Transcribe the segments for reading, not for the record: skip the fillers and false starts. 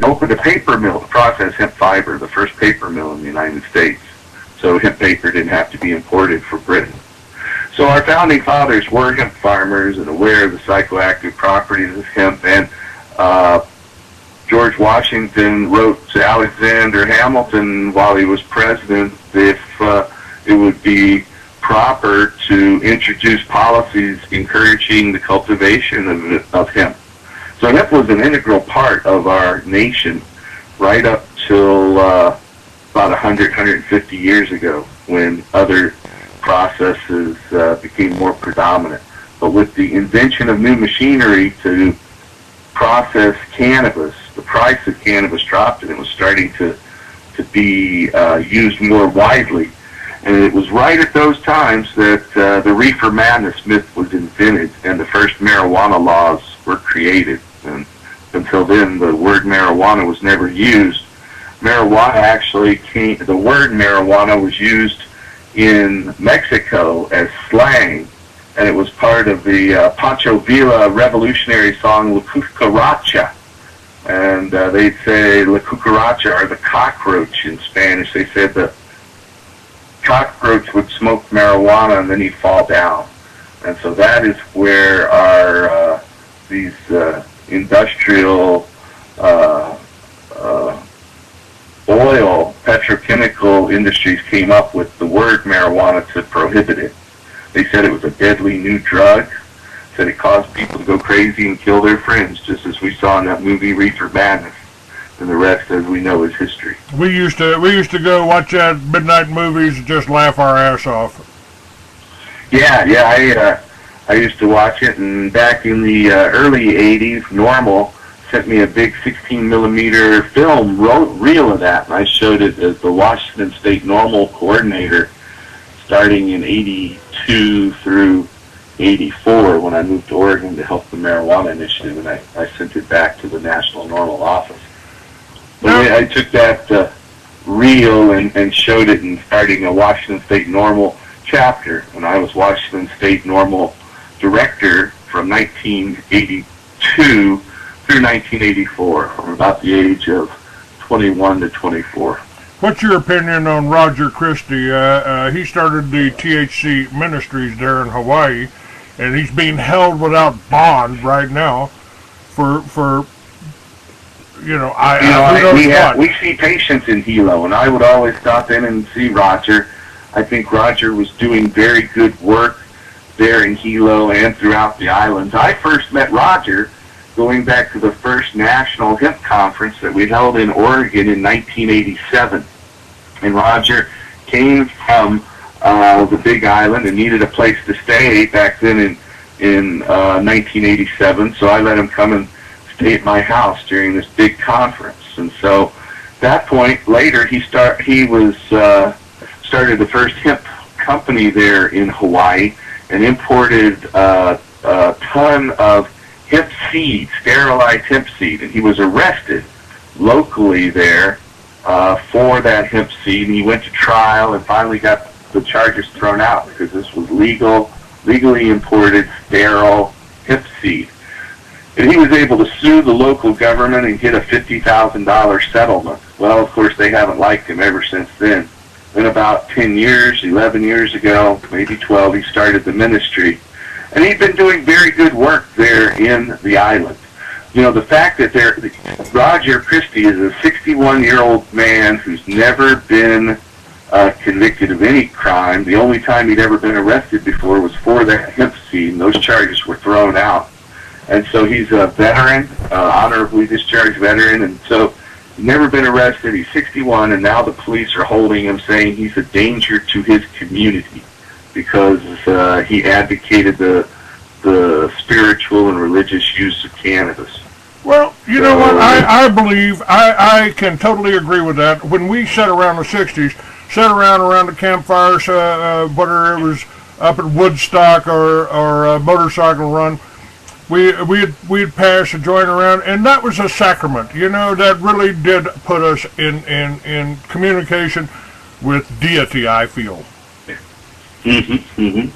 opened a paper mill to process hemp fiber, the first paper mill in the United States. So hemp paper didn't have to be imported from Britain. So our founding fathers were hemp farmers and aware of the psychoactive properties of hemp, and George Washington wrote to Alexander Hamilton while he was president if it would be proper to introduce policies encouraging the cultivation of hemp. So hemp was an integral part of our nation right up till about 100, 150 years ago, when other processes became more predominant. But with the invention of new machinery to process cannabis, the price of cannabis dropped and it was starting to be used more widely. And it was right at those times that the reefer madness myth was invented and the first marijuana laws were created. And until then, the word marijuana was never used. Marijuana actually the word marijuana was used in Mexico as slang, and it was part of the Pancho Villa revolutionary song La Cucaracha. And they'd say La Cucaracha, or the cockroach in Spanish. They said the cockroach would smoke marijuana and then he'd fall down. And so that is where our these industrial oil petrochemical industries came up with the word marijuana to prohibit it. They said it was a deadly new drug, said it caused people to go crazy and kill their friends, just as we saw in that movie Reefer Madness. And the rest, as we know, is history. We used to go watch that midnight movies and just laugh our ass off. Yeah, I used to watch it, and back in the early 80s, Normal sent me a big 16-millimeter film reel of that, and I showed it as the Washington State Normal coordinator starting in 82 through 84 when I moved to Oregon to help the marijuana initiative, and I sent it back to the National Normal office. But I took that reel and showed it in starting a Washington State Normal chapter, and I was Washington State Normal director from 1982 through 1984, from about the age of 21 to 24. What's your opinion on Roger Christie? He started the THC Ministries there in Hawaii, and he's being held without bond right now for we see patients in Hilo, and I would always stop in and see Roger. I think Roger was doing very good work there in Hilo and throughout the islands. I first met Roger going back to the first National Hemp Conference that we held in Oregon in 1987. And Roger came from the Big Island and needed a place to stay back then in 1987, so I let him come and stay at my house during this big conference. And so at that point, later, he started the first hemp company there in Hawaii and imported a ton of hemp seed, sterilized hemp seed, and he was arrested locally there for that hemp seed, and he went to trial and finally got the charges thrown out because this was legally imported, sterile hemp seed. And he was able to sue the local government and get a $50,000 settlement. Well, of course, they haven't liked him ever since then. Then about 11 years ago, maybe 12, he started the ministry. And he'd been doing very good work there in the island. You know, the fact that Roger Christie is a 61-year-old man who's never been convicted of any crime. The only time he'd ever been arrested before was for that hemp seed, and those charges were thrown out. And so he's a veteran, honorably discharged veteran, and so he's never been arrested. He's 61, and now the police are holding him, saying he's a danger to his community because he advocated the spiritual and religious use of cannabis. Well, you know what? I believe, I can totally agree with that. When we sat around the 60s, sat around the campfires, whether it was up at Woodstock or a motorcycle run, we'd pass a joint around, and that was a sacrament. You know, that really did put us in communication with deity, I feel. Mm-hmm, mm-hmm.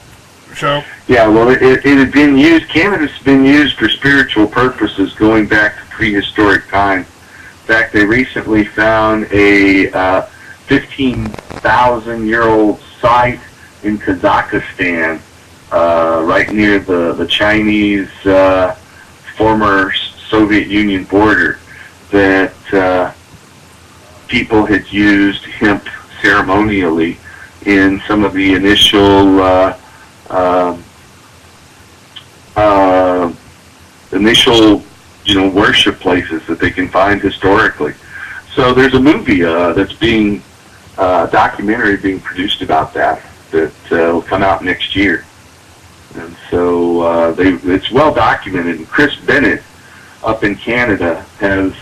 So. Yeah, well, it had been used, cannabis has been used for spiritual purposes going back to prehistoric time. In fact, they recently found a 15,000-year-old site in Kazakhstan, right near the Chinese former Soviet Union border, that people had used hemp ceremonially in some of the initial worship places that they can find historically. So there's a movie that's being documentary being produced about that will come out next year. And so it's well documented. And Chris Bennett up in Canada has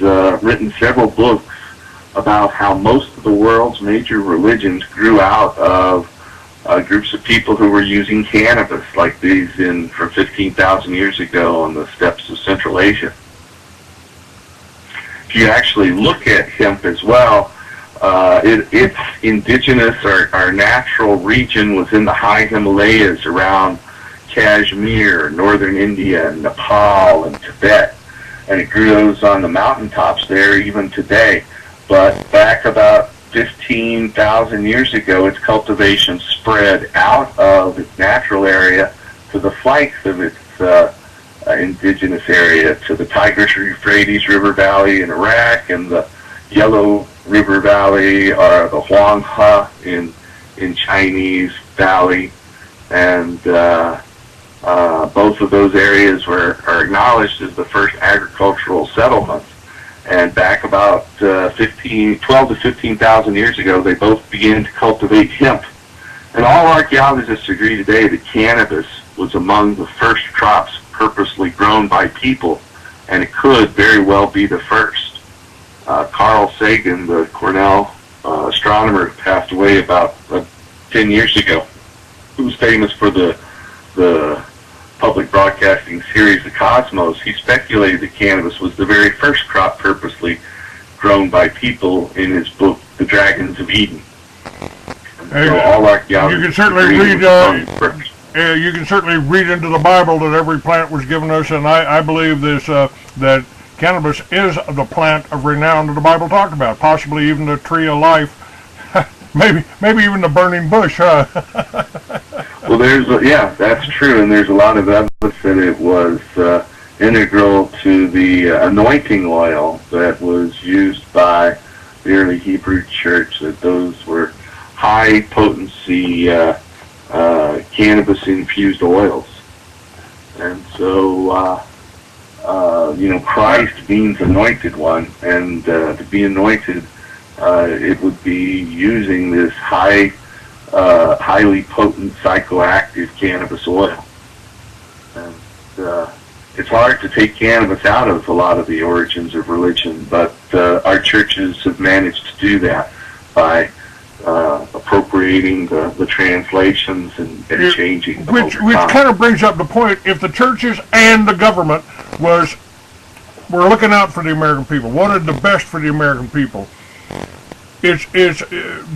written several books about how most of the world's major religions grew out of groups of people who were using cannabis, like these from 15,000 years ago on the steppes of Central Asia. If you actually look at hemp as well, it's indigenous. Our natural region was in the high Himalayas around Kashmir, northern India, and Nepal, and Tibet. And it grows on the mountaintops there even today. But back about 15,000 years ago, its cultivation spread out of its natural area to the flanks of its indigenous area, to the Tigris-Euphrates River Valley in Iraq and the Yellow River Valley, or the Huanghe in Chinese Valley. And both of those areas are acknowledged as the first agricultural settlements. And back about 12 to 15,000 years ago, they both began to cultivate hemp. And all archaeologists agree today that cannabis was among the first crops purposely grown by people, and it could very well be the first. Carl Sagan, the Cornell astronomer who passed away about 10 years ago, who was famous for the public broadcasting series The Cosmos, he speculated that cannabis was the very first crop purposely grown by people in his book, The Dragons of Eden. Hey, so all archaeologists you can certainly read into the Bible that every plant was given us, and I believe this that cannabis is the plant of renown that the Bible talked about, possibly even the tree of life, maybe even the burning bush, huh? Well, that's true, and there's a lot of evidence that it was integral to the anointing oil that was used by the early Hebrew church, that those were high-potency cannabis-infused oils. And so, Christ means anointed one, and to be anointed, it would be using this highly potent psychoactive cannabis oil. And it's hard to take cannabis out of a lot of the origins of religion, but our churches have managed to do that by appropriating the translations and changing them. Which kind of brings up the point, if the churches and the government were looking out for the American people, wanted the best for the American people, it's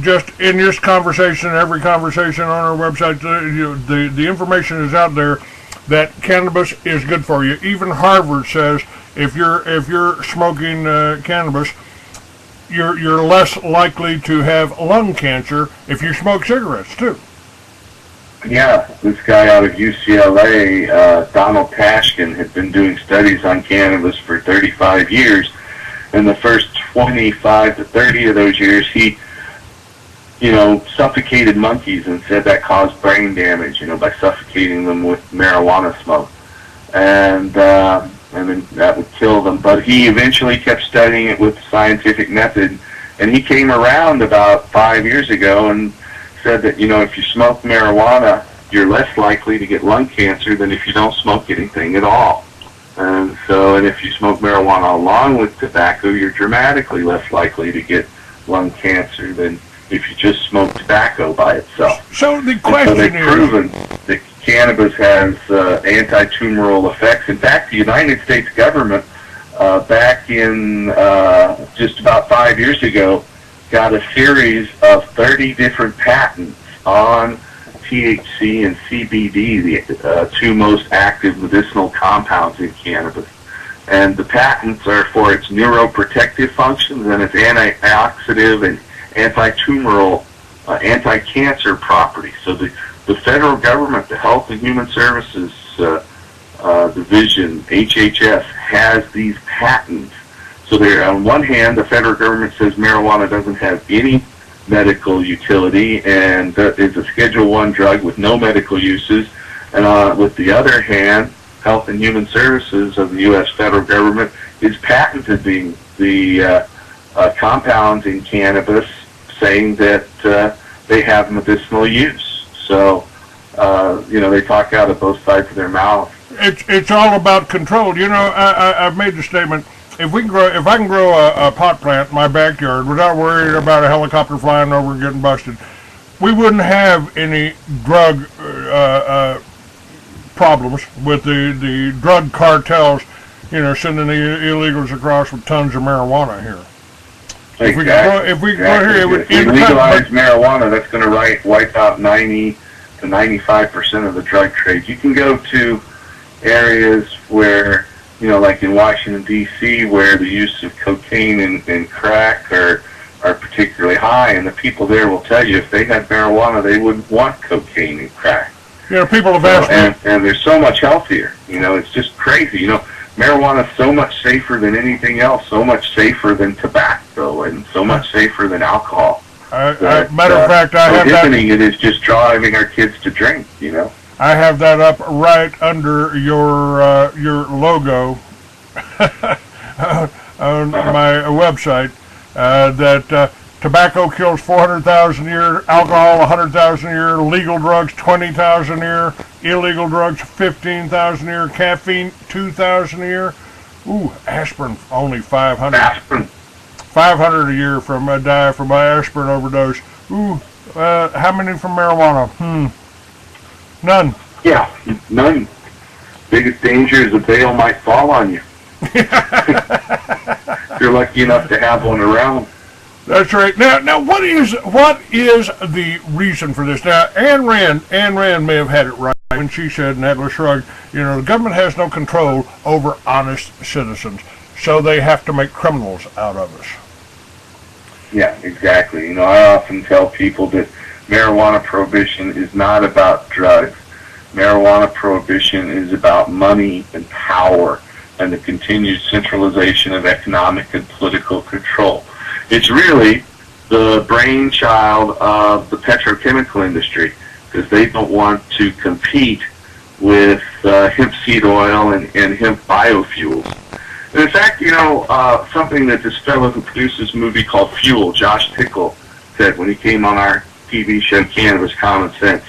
just in this conversation, every conversation on our website, the information is out there that cannabis is good for you. Even Harvard says if you're smoking cannabis, you're less likely to have lung cancer if you smoke cigarettes too. Yeah, this guy out of UCLA, Donald Tashkin, had been doing studies on cannabis for 35 years. In the first 25 to 30 of those years, he, suffocated monkeys and said that caused brain damage, by suffocating them with marijuana smoke. And then that would kill them. But he eventually kept studying it with the scientific method, and he came around about 5 years ago and said that, if you smoke marijuana, you're less likely to get lung cancer than if you don't smoke anything at all. And if you smoke marijuana along with tobacco, you're dramatically less likely to get lung cancer than if you just smoke tobacco by itself. So the question they've proven that cannabis has anti-tumoral effects. In fact, the United States government, back in just about 5 years ago, got a series of 30 different patents on THC and CBD, the two most active medicinal compounds in cannabis. And the patents are for its neuroprotective functions and its antioxidant and anti-tumoral, anti-cancer properties. So the federal government, the Health and Human Services Division, HHS, has these patents. So there, on one hand, the federal government says marijuana doesn't have any medical utility and is a Schedule I drug with no medical uses. And with the other hand, Health and Human Services of the U.S. federal government is patenting the compounds in cannabis, saying that they have medicinal use. So, they talk out of both sides of their mouth. It's all about control. I've made the statement. If I can grow a pot plant in my backyard without worrying about a helicopter flying over and getting busted, we wouldn't have any drug problems with the drug cartels, sending the illegals across with tons of marijuana here. Exactly. If we grow here, it would. If we legalize marijuana, that's going to wipe out 90 to 95% of the drug trade. You can go to areas where, like in Washington, D.C., where the use of cocaine and crack are particularly high, and the people there will tell you if they had marijuana, they wouldn't want cocaine and crack. People have asked me. And they're so much healthier. It's just crazy. Marijuana is so much safer than anything else, so much safer than tobacco, and so much safer than alcohol. Matter of fact, I have that. It is just driving our kids to drink, I have that up right under your logo on my website, that tobacco kills 400,000 a year, alcohol 100,000 a year, legal drugs 20,000 a year, illegal drugs 15,000 a year, caffeine 2,000 a year. Ooh, aspirin only 500. Aspirin. 500 a year from die from aspirin overdose. Ooh, how many from marijuana? None. Yeah, none. Biggest danger is a bail might fall on you. If you're lucky enough to have one around. That's right. Now, what is the reason for this? Now, Ayn Rand may have had it right when she said in Atlas Shrugged, the government has no control over honest citizens, so they have to make criminals out of us. Yeah, exactly. I often tell people that marijuana prohibition is not about drugs. Marijuana prohibition is about money and power and the continued centralization of economic and political control. It's really the brainchild of the petrochemical industry because they don't want to compete with hemp seed oil and hemp biofuels. And in fact, something that this fellow who produces a movie called Fuel, Josh Tickle, said when he came on our TV show Cannabis Common Sense,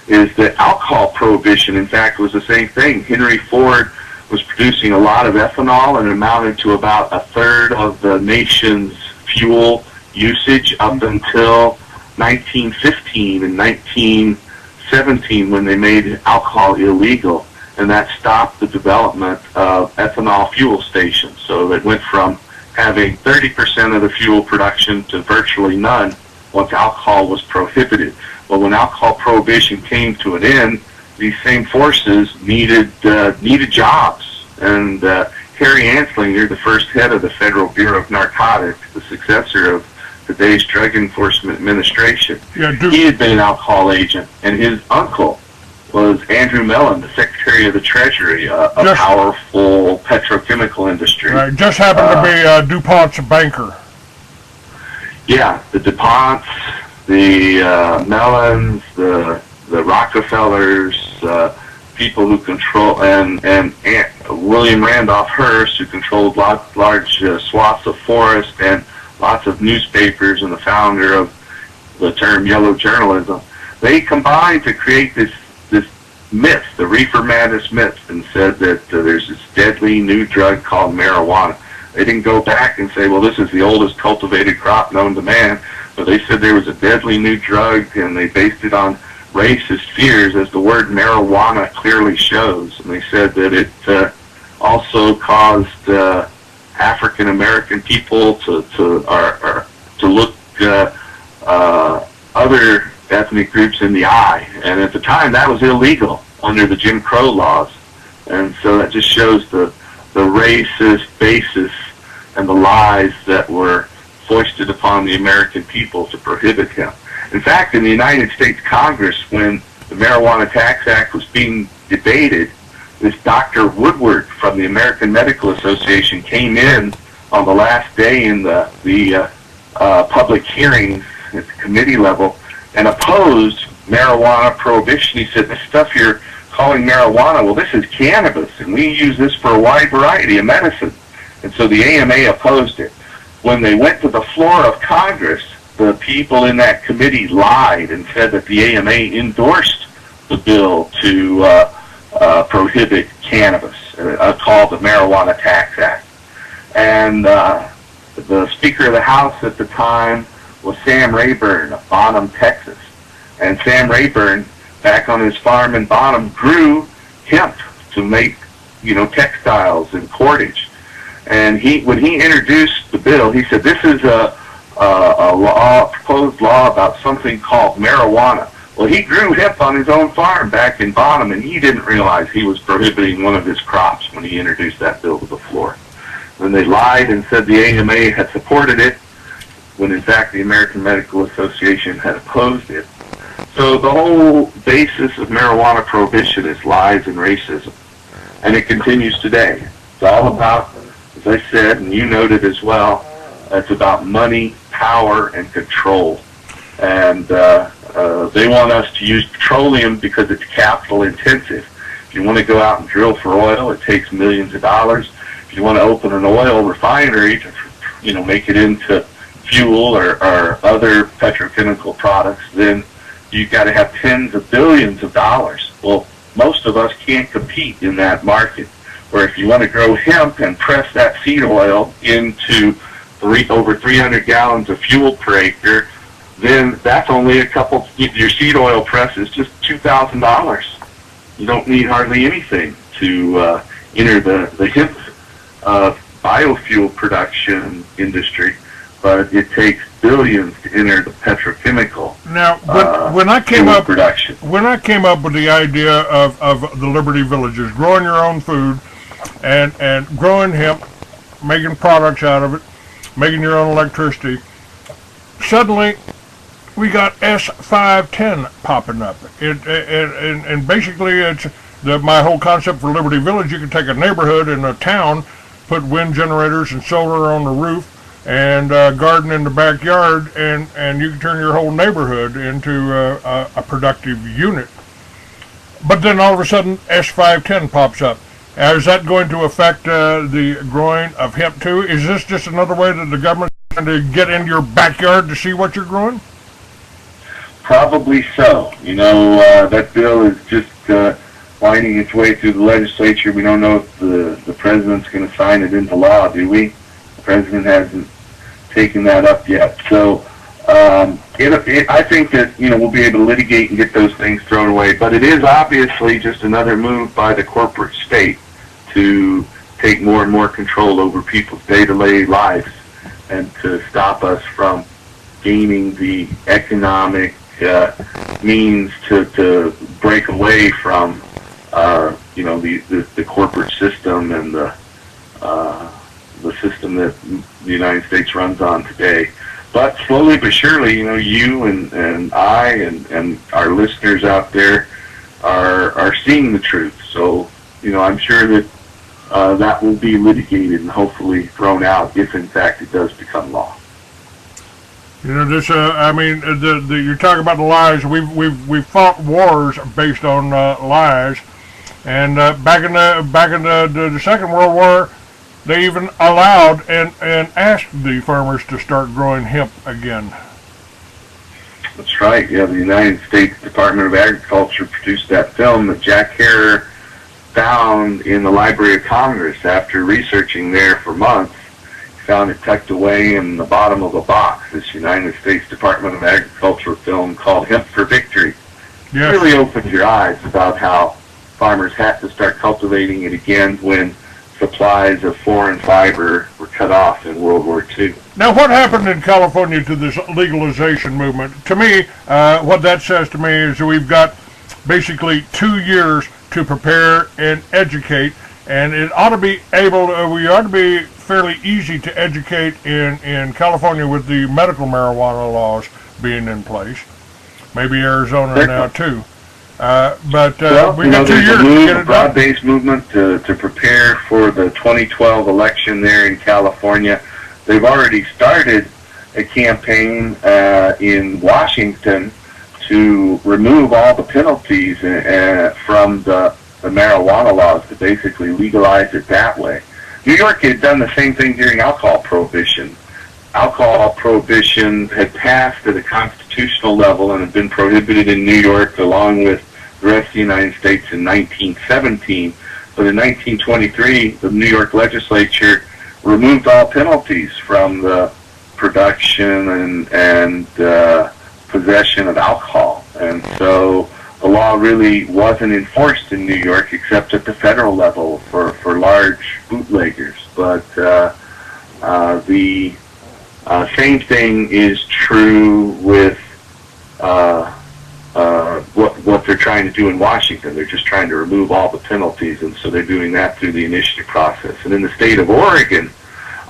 is that alcohol prohibition, in fact, was the same thing. Henry Ford was producing a lot of ethanol and it amounted to about a third of the nation's fuel usage up until 1915 and 1917 when they made alcohol illegal. And that stopped the development of ethanol fuel stations. So it went from having 30% of the fuel production to virtually none once alcohol was prohibited. Well, when alcohol prohibition came to an end, these same forces needed jobs. And Harry Anslinger, the first head of the Federal Bureau of Narcotics, the successor of today's Drug Enforcement Administration, he had been an alcohol agent, and his uncle was Andrew Mellon, the Secretary of the Treasury, a powerful petrochemical industry. Right, just happened to be DuPont's banker. Yeah, the DuPonts, the Mellons, the Rockefellers, people who control, and William Randolph Hearst, who controlled large swaths of forest and lots of newspapers, and the founder of the term yellow journalism. They combined to create this myth, the reefer madness myth, and said that there's this deadly new drug called marijuana. They didn't go back and say, well, this is the oldest cultivated crop known to man, but they said there was a deadly new drug, and they based it on racist fears, as the word marijuana clearly shows. And they said that it also caused African American people to look other ethnic groups in the eye. And at the time, that was illegal under the Jim Crow laws. And so that just shows the racist basis and the lies that were foisted upon the American people to prohibit hemp. In fact, in the United States Congress, when the Marijuana Tax Act was being debated, this Dr. Woodward from the American Medical Association came in on the last day in the public hearings at the committee level and opposed marijuana prohibition. He said, this stuff you're calling marijuana, well, this is cannabis, and we use this for a wide variety of medicine. And so the AMA opposed it. When they went to the floor of Congress, the people in that committee lied and said that the AMA endorsed the bill to prohibit cannabis, called the Marijuana Tax Act. And the Speaker of the House at the time was Sam Rayburn of Bonham, Texas. And Sam Rayburn, back on his farm in Bonham, grew hemp to make, textiles and cordage. And when he introduced the bill, he said, this is a proposed law about something called marijuana. Well, he grew hemp on his own farm back in Bonham, and he didn't realize he was prohibiting one of his crops when he introduced that bill to the floor. Then they lied and said the AMA had supported it, when in fact the American Medical Association had opposed it. So the whole basis of marijuana prohibition is lies and racism, and it continues today. It's all about, as I said, and you noted as well, it's about money, power, and control. And they want us to use petroleum because it's capital intensive. If you want to go out and drill for oil, it takes millions of dollars. If you want to open an oil refinery to, make it into fuel or other petrochemical products, then you've got to have tens of billions of dollars. Well, most of us can't compete in that market. Where if you want to grow hemp and press that seed oil into over 300 gallons of fuel per acre, then that's only your seed oil press is just $2,000. You don't need hardly anything to enter the hemp biofuel production industry, but it takes billions to enter the petrochemical when I came up production. When I came up with the idea of the Liberty Villages, growing your own food and growing hemp, making products out of it, making your own electricity, suddenly we got S510 popping up. And basically it's my whole concept for Liberty Village. You can take a neighborhood in a town, put wind generators and solar on the roof, and garden in the backyard, and you can turn your whole neighborhood into a productive unit. But then all of a sudden S510 pops up. Is that going to affect the growing of hemp too? Is this just another way that the government is trying to get into your backyard to see what you're growing? Probably so. That bill is just winding its way through the legislature. We don't know if the president's going to sign it into law, do we? The president hasn't taken that up yet. So I think that we'll be able to litigate and get those things thrown away. But it is obviously just another move by the corporate state to take more and more control over people's day-to-day lives and to stop us from gaining the economic means to break away from the corporate system and the system that the United States runs on today. But slowly but surely, you and I and our listeners out there are seeing the truth. So, I'm sure that that will be litigated and hopefully thrown out if, in fact, it does become law. This. You're talking about the lies. We've fought wars based on lies, and back in the Second World War, they even allowed and asked the farmers to start growing hemp again. That's right. Yeah, the United States Department of Agriculture produced that film that Jack Herer found in the Library of Congress after researching there for months. He found it tucked away in the bottom of a box, this United States Department of Agriculture film called Hemp for Victory. Yes. It really opened your eyes about how farmers had to start cultivating it again when supplies of foreign fiber were cut off in World War II. Now, what happened in California to this legalization movement? To me, what that says to me is that we've got basically 2 years to prepare and educate And it ought to be we ought to be fairly easy to educate in California with the medical marijuana laws being in place. Maybe Arizona now too. But we got 2 years to get it done. A broad-based movement to prepare for the 2012 election there in California. They've already started a campaign in Washington to remove all the penalties from the marijuana laws, to basically legalize it that way. New York had done the same thing during alcohol prohibition. Alcohol prohibition had passed at a constitutional level and had been prohibited in New York along with the rest of the United States in 1917. But in 1923, the New York legislature removed all penalties from the production and possession of alcohol. And so the law really wasn't enforced in New York except at the federal level for large bootleggers. But the same thing is true with what they're trying to do in Washington. They're just trying to remove all the penalties, and so they're doing that through the initiative process. And in the state of Oregon,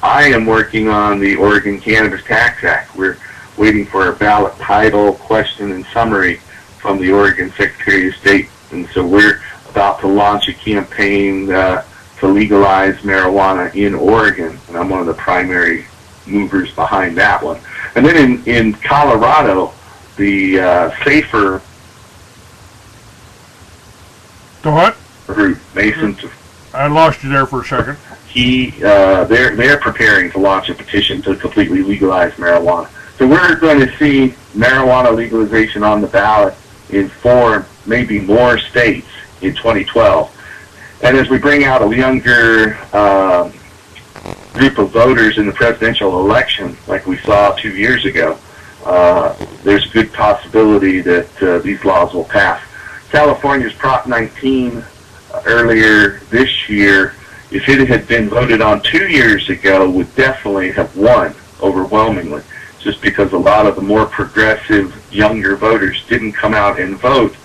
I am working on the Oregon Cannabis Tax Act. We're waiting for a ballot title, question, and summary from the Oregon Secretary of State. And so we're about to launch a campaign to legalize marijuana in Oregon, and I'm one of the primary movers behind that one. And then in Colorado, the safer group, Mason. I lost you there for a second. They're preparing to launch a petition to completely legalize marijuana. So we're going to see marijuana legalization on the ballot in 4, maybe more states in 2012. And as we bring out a younger group of voters in the presidential election, like we saw 2 years ago, there's a good possibility that these laws will pass. California's Prop 19 earlier this year, if it had been voted on 2 years ago, would definitely have won overwhelmingly, just because a lot of the more progressive younger voters didn't come out and vote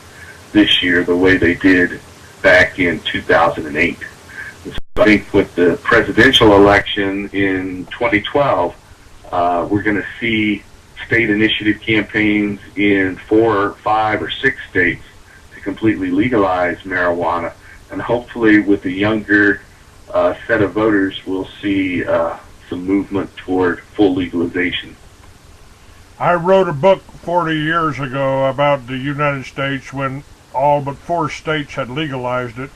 this year the way they did back in 2008. So I think with the presidential election in 2012, we're going to see state initiative campaigns in 4, 5, or 6 states to completely legalize marijuana. And hopefully with the younger set of voters, we'll see some movement toward full legalization. I wrote a book 40 years ago about the United States when all but 4 states had legalized it.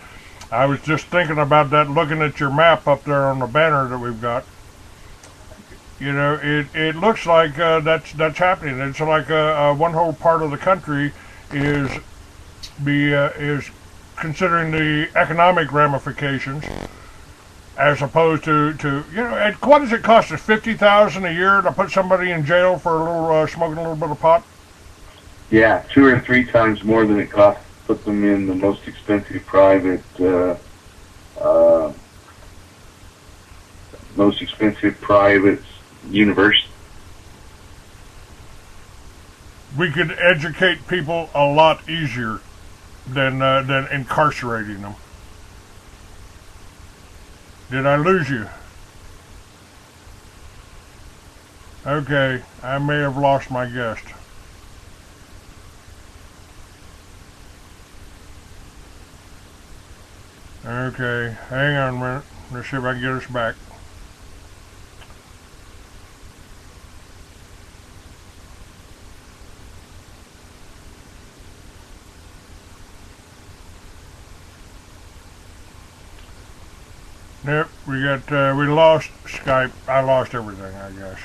I was just thinking about that, looking at your map up there on the banner that we've got. You know, it looks like that's happening. It's like one whole part of the country is considering the economic ramifications, as opposed to you know, what does it cost us, $50,000 a year to put somebody in jail for a little smoking a little bit of pot? Yeah, 2 or 3 times more than it costs to put them in the most expensive private university. We could educate people a lot easier than incarcerating them. Did I lose you? Okay, I may have lost my guest. Okay, hang on a minute. Let's see if I can get us back. Nope, we lost Skype. I lost everything, I guess.